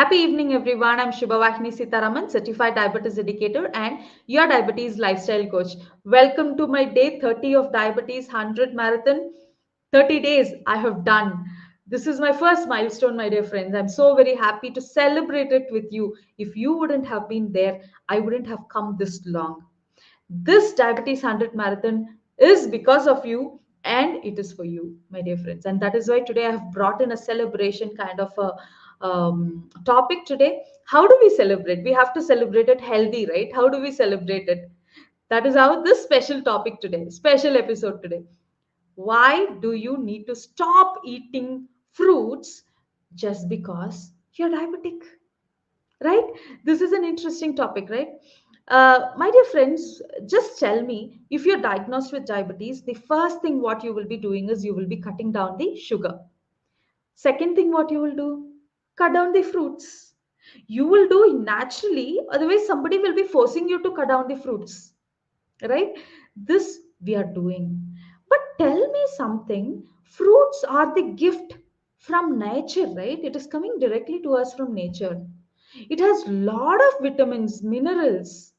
Happy evening, everyone. I'm Shubhavahini Sitaraman, certified diabetes educator and your diabetes lifestyle coach. Welcome to my day 30 of Diabetes 100 Marathon. 30 days I have done. This is my first milestone, my dear friends. I'm so very happy to celebrate it with you. If you wouldn't have been there, I wouldn't have come this long. This Diabetes 100 Marathon is because of you and it is for you, my dear friends. And that is why today I have brought in a celebration kind of a topic today. How do we celebrate? We have to celebrate it healthy, right? How do we celebrate it? That is how this special topic today, special episode today. Why do you need to stop eating fruits just because you're diabetic? Right? This is an interesting topic, right? My dear friends, just tell me, if you're diagnosed with diabetes, the first thing what you will be doing is you will be cutting down the sugar. Second thing what you will do, cut down the fruits. You will do naturally, otherwise somebody will be forcing you to cut down the fruits, right? This we are doing. But tell me something, fruits are the gift from nature, right? It is coming directly to us from nature. It has lot of vitamins, minerals.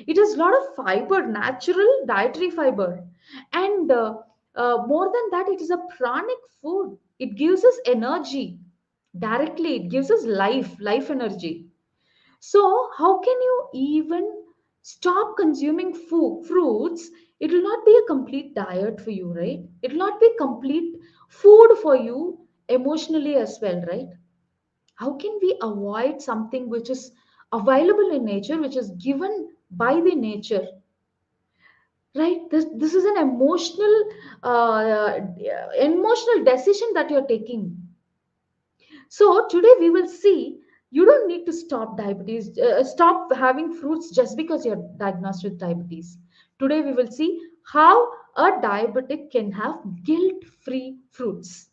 It has lot of fiber, natural dietary fiber. And more than that, it is a pranic food. It gives us energy directly. It gives us life energy. So, how can you even stop consuming fruits? It will not be a complete diet for you, right? It will not be complete food for you emotionally as well, right? How can we avoid something which is available in nature, which is given by the nature, right? This is an emotional decision that you're taking. So today we will see you don't need to stop diabetes, stop having fruits just because you're diagnosed with diabetes. Today we will see how a diabetic can have guilt-free fruits,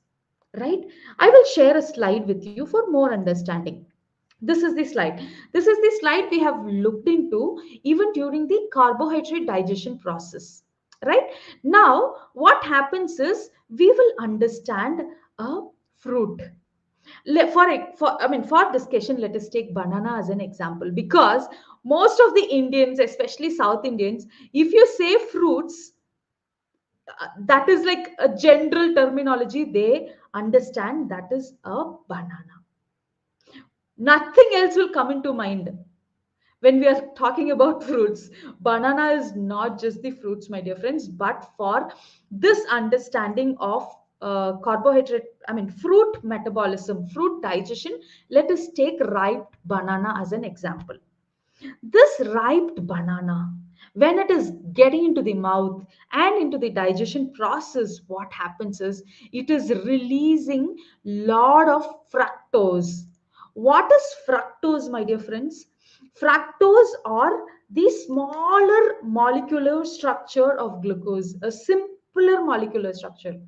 right? I will share a slide with you for more understanding. This is the slide. This is the slide we have looked into even during the carbohydrate digestion process. Right now, what happens is we will understand a fruit. For discussion, let us take banana as an example, because most of the Indians, especially South Indians, if you say fruits, that is like a general terminology. They understand that is a banana. Nothing else will come into mind when we are talking about fruits. Banana is not just the fruits, my dear friends, but for this understanding of fruit metabolism, fruit digestion, let us take ripe banana as an example. This ripe banana, when it is getting into the mouth and into the digestion process, what happens is it is releasing lot of fructose. What is fructose, my dear friends? Fructose are the smaller molecular structure of glucose, a simpler molecular structure,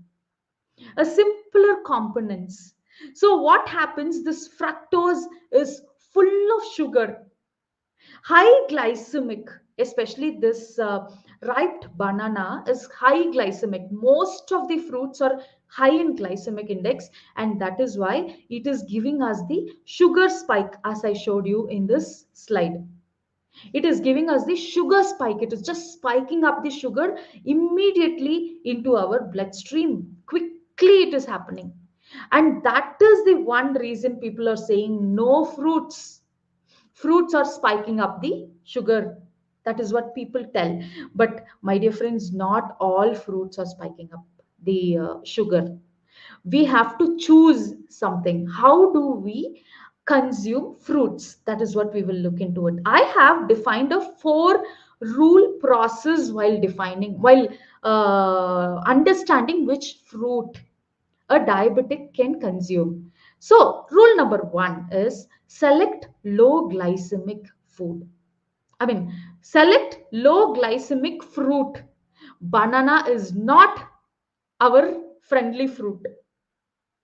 a simpler components. So what happens? This fructose is full of sugar, high glycemic, especially this ripe banana is high glycemic. Most of the fruits are high in glycemic index, and that is why it is giving us the sugar spike, as I showed you in this slide. It is giving us the sugar spike. It is just spiking up the sugar immediately into our bloodstream. Quickly it is happening. And that is the one reason people are saying no fruits. Fruits are spiking up the sugar. That is what people tell. But my dear friends, not all fruits are spiking up the sugar. We have to choose something. How do we consume fruits? That is what we will look into it. I have defined a 4 rule process while understanding which fruit a diabetic can consume. So, rule number 1 is select low glycemic food. I mean, select low glycemic fruit. Banana is not our friendly fruit,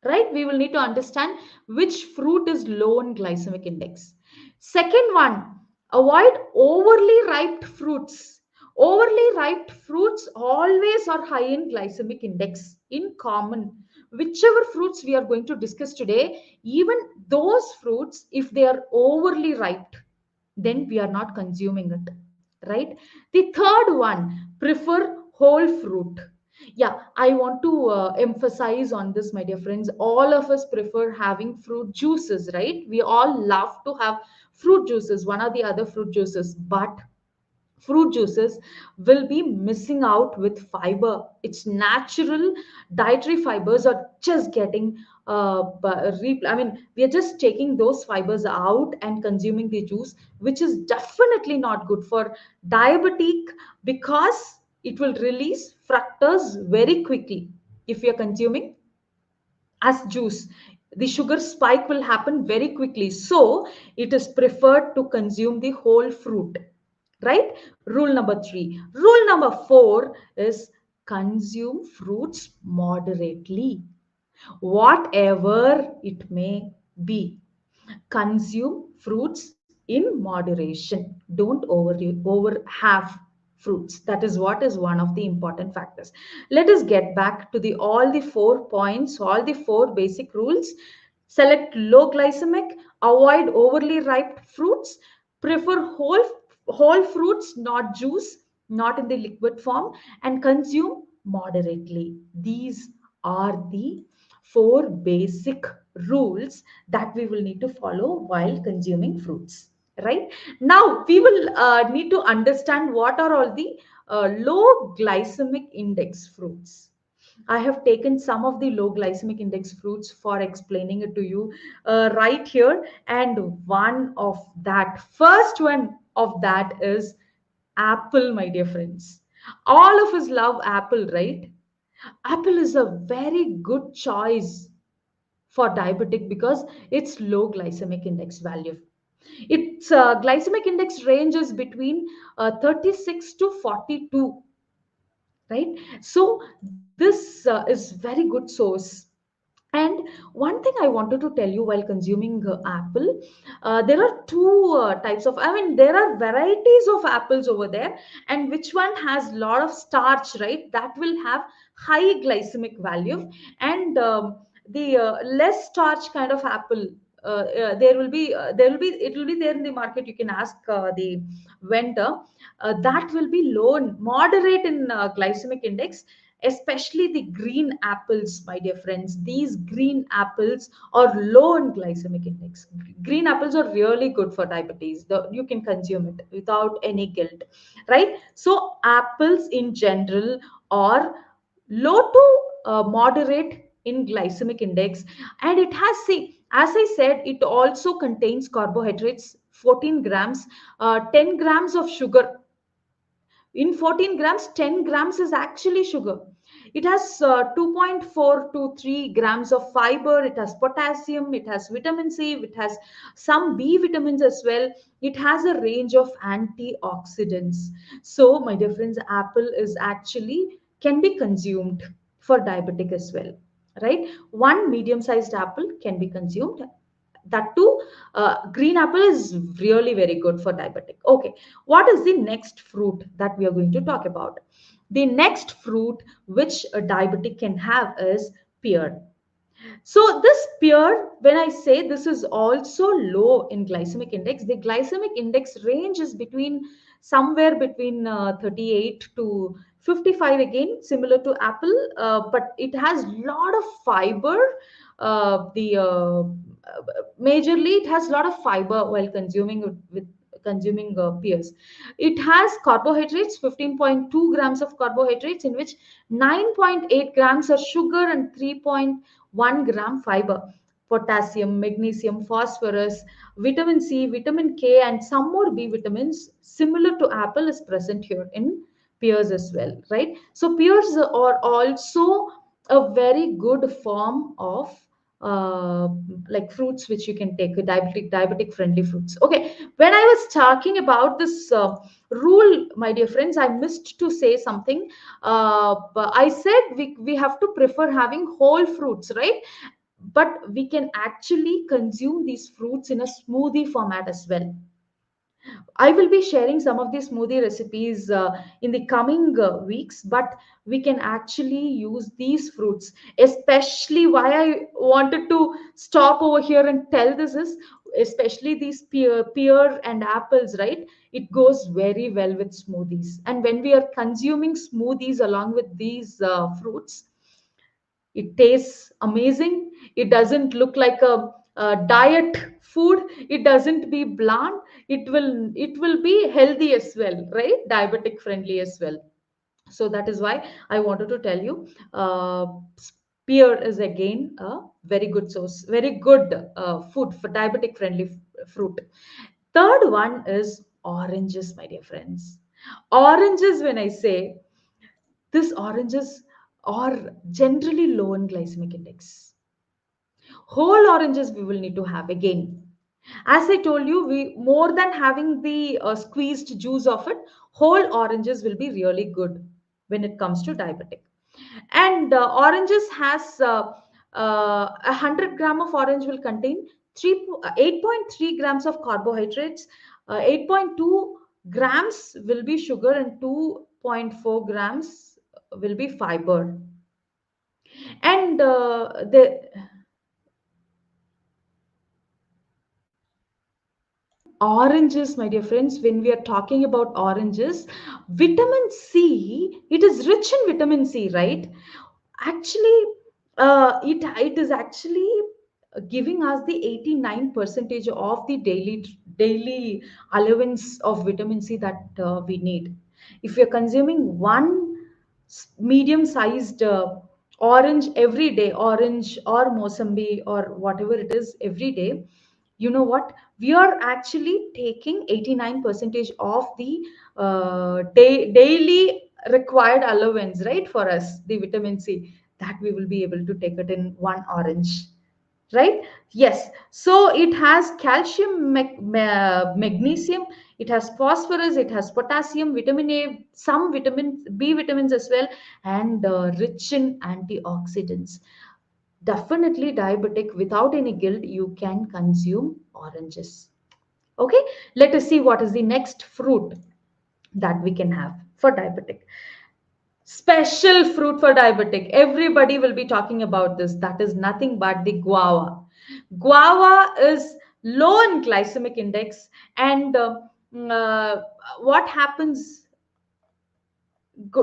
right? We will need to understand which fruit is low in glycemic index. Second one, avoid overly ripe fruits. Overly ripe fruits always are high in glycemic index in common. whichever fruits we are going to discuss today, even those fruits, if they are overly ripe, then we are not consuming it, right? The third one, prefer whole fruit. Yeah, I want to emphasize on this, my dear friends. All of us prefer having fruit juices, right? We all love to have fruit juices, one or the other fruit juices, but fruit juices will be missing out with fiber. Its natural dietary fibers are just getting I mean, we are just taking those fibers out and consuming the juice, which is definitely not good for diabetic, because it will release fructose very quickly if you are consuming as juice. The sugar spike will happen very quickly, so it is preferred to consume the whole fruit, right? Rule number 3. Rule number 4 is consume fruits moderately, whatever it may be. Consume fruits in moderation. Don't over have fruits. That is what is one of the important factors. Let us get back to the all the 4 points, all the 4 basic rules. Select low glycemic, avoid overly ripe fruits, prefer whole fruits, not juice, not in the liquid form, and consume moderately. These are the 4 basic rules that we will need to follow while consuming fruits, right? Now we will need to understand what are all the low glycemic index fruits. I have taken some of the low glycemic index fruits for explaining it to you right here. And one of that, first one of that is apple, my dear friends. All of us love apple, right? Apple is a very good choice for diabetic because it's low glycemic index value. Its glycemic index ranges between 36 to 42, right? So this is very good source. And one thing I wanted to tell you while consuming apple, there are two types of, I mean, there are varieties of apples over there, and which one has lot of starch, right? That will have high glycemic value, and the less starch kind of apple. It will be there in the market. You can ask the vendor. That will be low, moderate in glycemic index, especially the green apples, my dear friends. These green apples are low in glycemic index. Green apples are really good for diabetes. You can consume it without any guilt, right? So apples in general are low to moderate in glycemic index, and it has, see, as I said, it also contains carbohydrates, 14 grams, 10 grams of sugar. In 14 grams, 10 grams is actually sugar. It has 2.4 to 3 grams of fiber. It has potassium. It has vitamin C. It has some B vitamins as well. It has a range of antioxidants. So, my dear friends, apple is actually can be consumed for diabetic as well, right? One medium-sized apple can be consumed. That too, green apple is really very good for diabetic. Okay, what is the next fruit that we are going to talk about? The next fruit which a diabetic can have is pear. So this pear, when I say this is also low in glycemic index, the glycemic index range is between somewhere between 38 to 55, again similar to apple, but it has lot of fiber. The Majorly it has a lot of fiber while consuming with consuming pears. It has carbohydrates, 15.2 grams of carbohydrates, in which 9.8 grams are sugar and 3.1 gram fiber. Potassium, magnesium, phosphorus, vitamin C, vitamin K, and some more B vitamins similar to apple is present here in pears as well, right? So pears are also a very good form of uh, like fruits which you can take, diabetic friendly fruits. Okay, when I was talking about this rule, my dear friends, I missed to say something. But I said we have to prefer having whole fruits, right? But we can actually consume these fruits in a smoothie format as well. I will be sharing some of these smoothie recipes in the coming weeks, but we can actually use these fruits. Especially why I wanted to stop over here and tell this is, especially these pear and apples, right? It goes very well with smoothies. And when we are consuming smoothies along with these fruits, it tastes amazing. It doesn't look like a diet food. It doesn't be bland. It will be healthy as well, right? Diabetic friendly as well. So that is why I wanted to tell you, pear is again a very good source, very good food for diabetic friendly fruit. Third one is oranges, my dear friends. Oranges, when I say, these oranges are generally low in glycemic index. Whole oranges we will need to have again. As I told you, we more than having the squeezed juice of it, whole oranges will be really good when it comes to diabetic. And oranges has 100 gram of orange will contain 8.3 grams of carbohydrates, 8.2 grams will be sugar, and 2.4 grams will be fiber. And the oranges, my dear friends, when we are talking about oranges, vitamin C, it is rich in vitamin C, right? Actually, it is actually giving us the 89 percentage of the daily allowance of vitamin C that we need. If we are consuming one medium sized orange every day, orange or mosambi or whatever it is every day, you know what, we are actually taking 89 percentage of the daily required allowance, right, for us, the vitamin C, that we will be able to take it in one orange, right? Yes. So it has calcium, magnesium, it has phosphorus, it has potassium, vitamin A, some vitamin B vitamins as well, and rich in antioxidants. Definitely diabetic without any guilt, you can consume oranges. Okay, let us see what is the next fruit that we can have for diabetic. Special fruit for diabetic. Everybody will be talking about this. That is nothing but the guava. Guava is low in glycemic index, and what happens?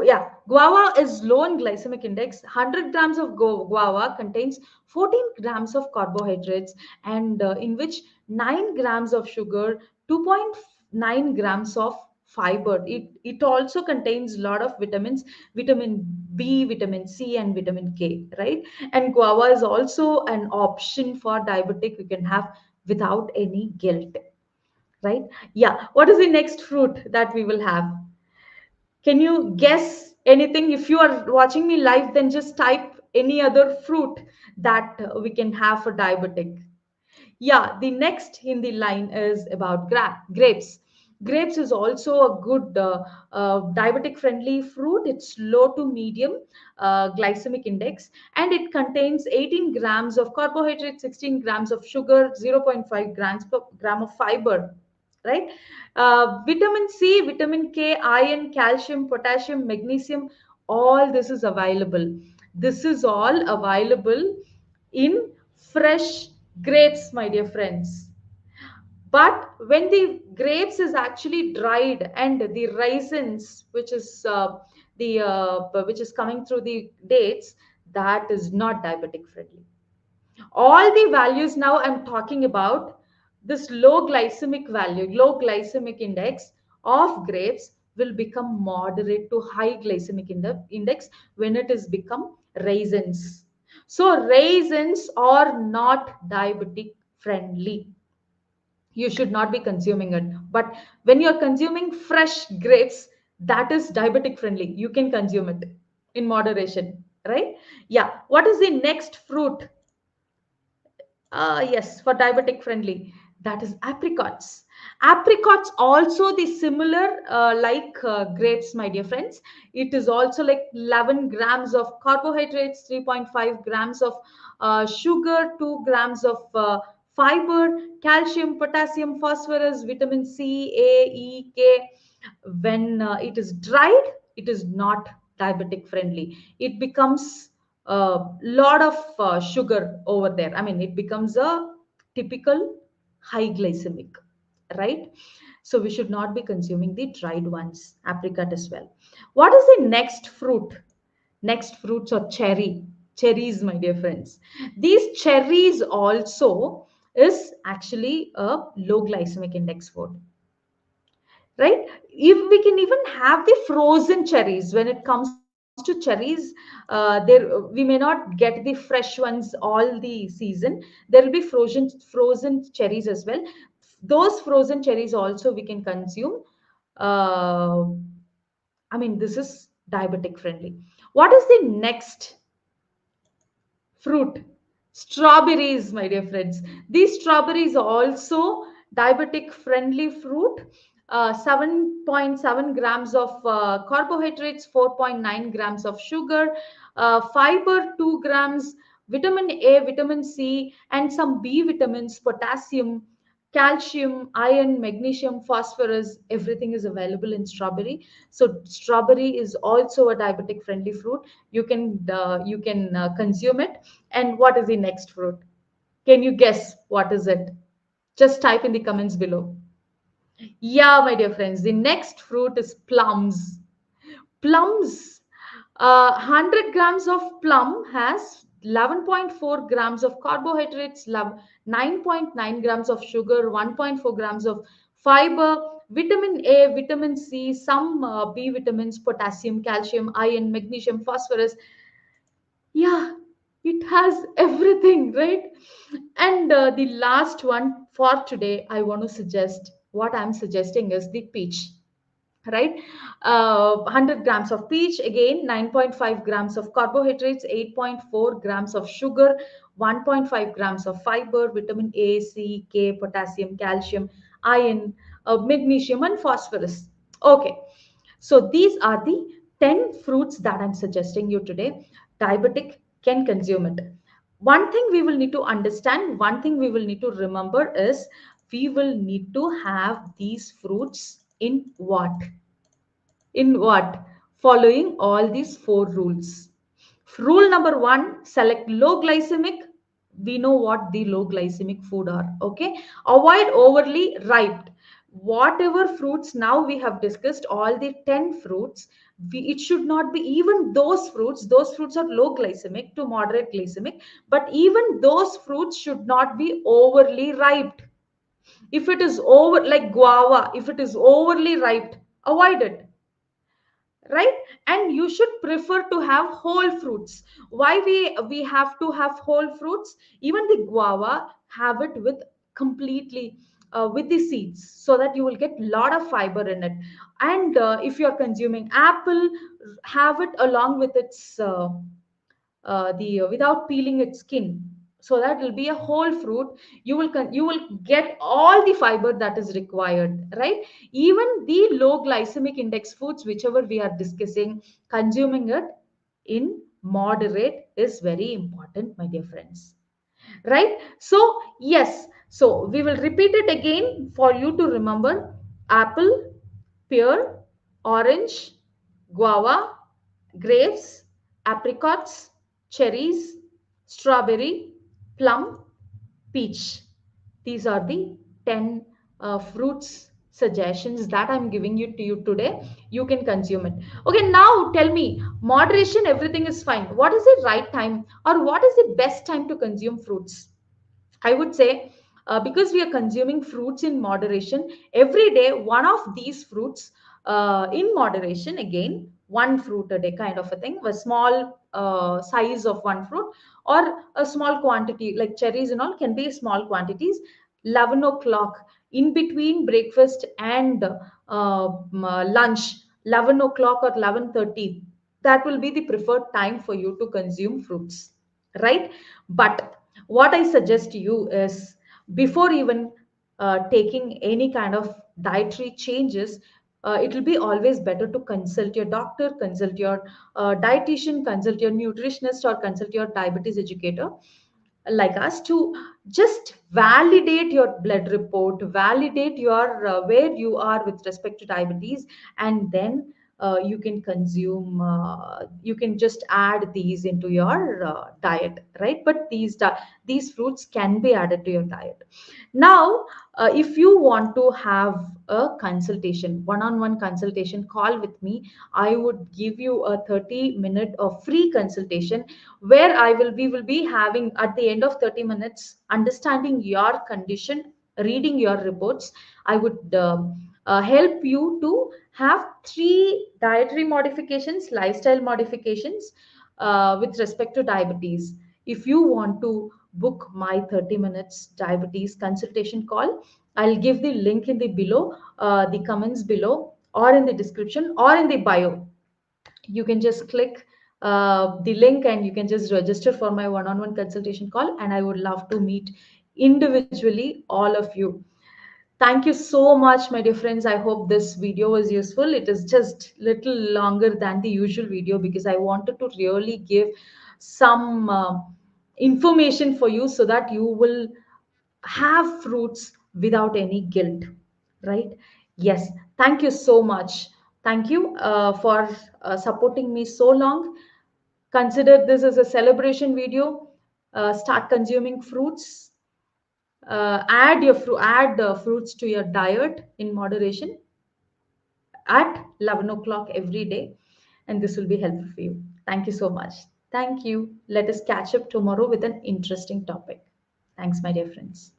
Yeah, guava is low in glycemic index. 100 grams of guava contains 14 grams of carbohydrates, and in which 9 grams of sugar, 2.9 grams of fiber. It also contains a lot of vitamins, vitamin B, vitamin C, and vitamin K, right? And guava is also an option for diabetic. You can have without any guilt, right? Yeah. What is the next fruit that we will have? Can you guess anything? If you are watching me live, then just type any other fruit that we can have for diabetic. Yeah, the next in the line is about grapes. Grapes is also a good diabetic friendly fruit. It's low to medium glycemic index, and it contains 18 grams of carbohydrate, 16 grams of sugar, zero point 0.5 grams per gram of fiber, right? Vitamin C, vitamin K, iron, calcium, potassium, magnesium, all this is available. This is all available in fresh grapes, my dear friends. But when the grapes is actually dried and the raisins, which is coming through the dates, that is not diabetic friendly. All the values now I'm talking about, this low glycemic value, low glycemic index of grapes will become moderate to high glycemic index when it is become raisins. So raisins are not diabetic friendly. You should not be consuming it. But when you're consuming fresh grapes, that is diabetic friendly. You can consume it in moderation, right? Yeah. What is the next fruit? Yes, for diabetic friendly. That is apricots. Apricots also the similar like grapes, my dear friends. It is also like 11 grams of carbohydrates, 3.5 grams of sugar, 2 grams of fiber, calcium, potassium, phosphorus, vitamin C, A, E, K. When it is dried, it is not diabetic friendly. It becomes a lot of sugar over there. I mean, it becomes a typical high glycemic, right? So we should not be consuming the dried ones, apricot as well. What is the next fruit? Next fruits are cherries, my dear friends. These cherries also is actually a low glycemic index food, right? If we can even have the frozen cherries. When it comes to cherries, there we may not get the fresh ones all the season. There will be frozen cherries as well. Those frozen cherries also we can consume. uh, I mean, this is diabetic friendly. What is the next fruit? Strawberries, my dear friends. These strawberries are also diabetic friendly fruit. 7.7 grams of carbohydrates, 4.9 grams of sugar, fiber 2 grams, vitamin A, vitamin C, and some B vitamins, potassium, calcium, iron, magnesium, phosphorus. Everything is available in strawberry. So strawberry is also a diabetic friendly fruit. You can consume it. And what is the next fruit? Can you guess what is it? Just type in the comments below. Yeah, my dear friends, the next fruit is plums. Plums. 100 grams of plum has 11.4 grams of carbohydrates, 9.9 grams of sugar, 1.4 grams of fiber, vitamin A, vitamin C, some B vitamins, potassium, calcium, iron, magnesium, phosphorus. Yeah, it has everything, right? And the last one for today, I want to suggest what I'm suggesting is the peach, right? 100 grams of peach, again 9.5 grams of carbohydrates, 8.4 grams of sugar, 1.5 grams of fiber, vitamin A, C, K, potassium, calcium, iron, magnesium, and phosphorus. Okay, so these are the 10 fruits that I'm suggesting you today. Diabetic can consume it. One thing we will need to understand, one thing we will need to remember is we will need to have these fruits in what? In what? Following all these four rules. Rule number one, select low glycemic. We know what the low glycemic food are. Okay. Avoid overly ripe. Whatever fruits now we have discussed, all the 10 fruits, it should not be even those fruits are low glycemic to moderate glycemic, but even those fruits should not be overly ripe. If it is over, like guava, if it is overly ripe, avoid it, right? And you should prefer to have whole fruits. Why we have to have whole fruits? Even the guava, have it with completely with the seeds, so that you will get a lot of fiber in it. And if you are consuming apple, have it along with its the without peeling its skin, so that will be a whole fruit. You will get all the fiber that is required, right? Even the low glycemic index foods, whichever we are discussing, consuming it in moderate is very important, my dear friends, right? So yes, so we will repeat it again for you to remember: apple, pear, orange, guava, grapes, apricots, cherries, strawberry, plum, peach. These are the 10 fruits suggestions that I'm giving you to you today. You can consume it. Okay, now tell me, moderation, everything is fine. What is the right time, or what is the best time to consume fruits? I would say, because we are consuming fruits in moderation every day, one of these fruits in moderation, again, one fruit a day kind of a thing, a small size of one fruit, or a small quantity like cherries and all can be small quantities. 11 o'clock in between breakfast and lunch, 11 o'clock or 11:30, that will be the preferred time for you to consume fruits, right? But what I suggest to you is, before even taking any kind of dietary changes, it will be always better to consult your doctor, consult your dietitian, consult your nutritionist, or consult your diabetes educator like us to just validate your blood report, validate your where you are with respect to diabetes, and then you can consume, you can just add these into your diet, right? But these fruits can be added to your diet. Now, if you want to have a consultation, one-on-one consultation call with me, I would give you a 30-minute of free consultation, where we will be having at the end of 30 minutes, understanding your condition, reading your reports. I would help you to have three dietary modifications, lifestyle modifications with respect to diabetes. If you want to book my 30 minutes diabetes consultation call, I'll give the link in the below, the comments below, or in the description, or in the bio. You can just click the link and you can just register for my one-on-one consultation call, and I would love to meet individually all of you. Thank you so much, my dear friends. I hope this video was useful. It is just little longer than the usual video because I wanted to really give some information for you, so that you will have fruits without any guilt, right? Yes, thank you so much. Thank you for supporting me so long. Consider this as a celebration video. Start consuming fruits. Add fruits to your diet in moderation at 11 o'clock every day, and this will be helpful for you. Thank you so much. Thank you. Let us catch up tomorrow with an interesting topic. Thanks, my dear friends.